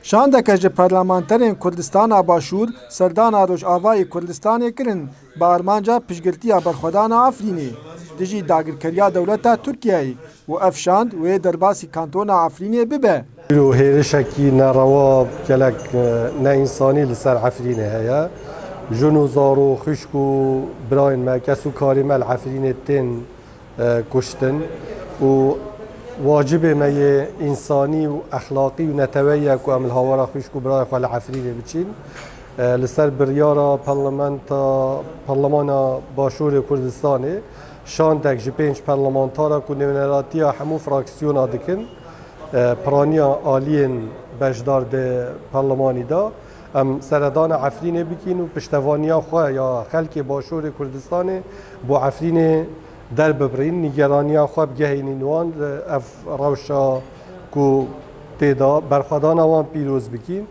Şandeke ji parlamenterên Kurdistana Başûr serdana Rojavayê Kurdistanê kirin bi armanca piştgirtiya berxwedana Efrînê dijî dagirkeriya dewleta Tirkiyeyê û ev şand wê derbasî kantona Efrînê bibe. هێرشێکی ناڕەوا gelek neinsanî li ser Efrînê heye. Jin û zar û xwişk û birayên me kes û karî me li Efrînê tên kuştin û wacibê me yê însanî û exlaqî û neteweyî ye ku em li hawara xwişk û birayê xwe li Efrînê biçîn. Li ser biryara Parlemana Başûrê Kurdistanê şandek ji 5 parlamentara ku nêveneratiya hemû fraksiyona dikin. Piraniya aliyên beşdar de parlemanî da em seredana Efrînê bikîn û piştevaniya xwe ya xelkê Başûrê Kurdistanê bo Efrînê derbibirîn, nîgeraniya xwe bigehînîn wan ev rewşa ku têda berxwedana wan pîroz bikîn.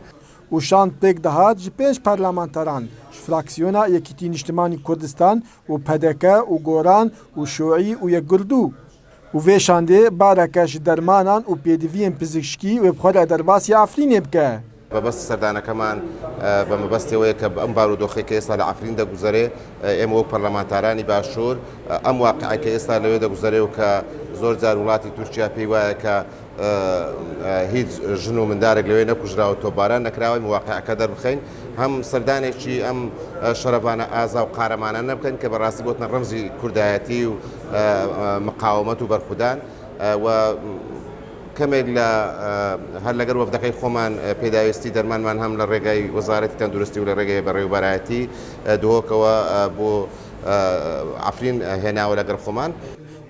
û şand pêk dihat ji 5 parlamenteran ji fraksiyona Yekîtî Niştimanî Kurdistan û PDK û Goran û Şûî û Yekgurdû. û vê şandê bareke ji dermanan û pêdiviyên pizîşkî wê bi xwe re derbasî Efrînê bike. بەبەست سەردانەکەمان بە مەبەستەوەیە کە ئەم بارودۆخێککە ئێستا لە ئەفرین دەگوزارێ ئێمە وەک پەرلەمانتارانی باشوور ئەم واقعەکە ئێستا لەوێ دەگوزارێ و کە زۆر جار وڵاتی تورکیا پێی وایە کە هیچ ژن و مندارێک لەوێ نەکوژراوە تۆباران نەکراوە واقعەکە دەربخەین هەم سەردانێکی ئەم شەرەبانە ئازا و قارەمانە نەبکەن کە بەڕاستی بۆتنە ڕەمزی کوردایەتی و مقاومەت و بەرخودان و کەمێک لە هەر لەگەر وەفدەکەی خۆمان پێداویستی دەرمانمان هەم لە ڕێگای وەزارەتی تەندروستی و لە ڕێگەی بەڕێوەبەرایەتی دۆکەوە بۆ ئەفرین هێناوە لەگەر خۆمان.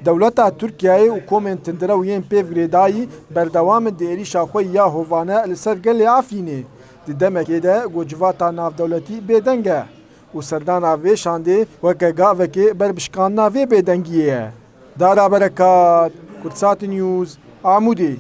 Dewleta Tirkiyeyê û komên tindire û yên pêvgirêdayî berdewamên di êrişa xwe ya hovane li ser gelê Efrînê. Di demekê de gocivata navdewletî bêdeng e û serdana vê şandê weke gavekê berbişkanina vê bêdengiyê ye. Dara Berekat, Kurdsat News, Amûdê.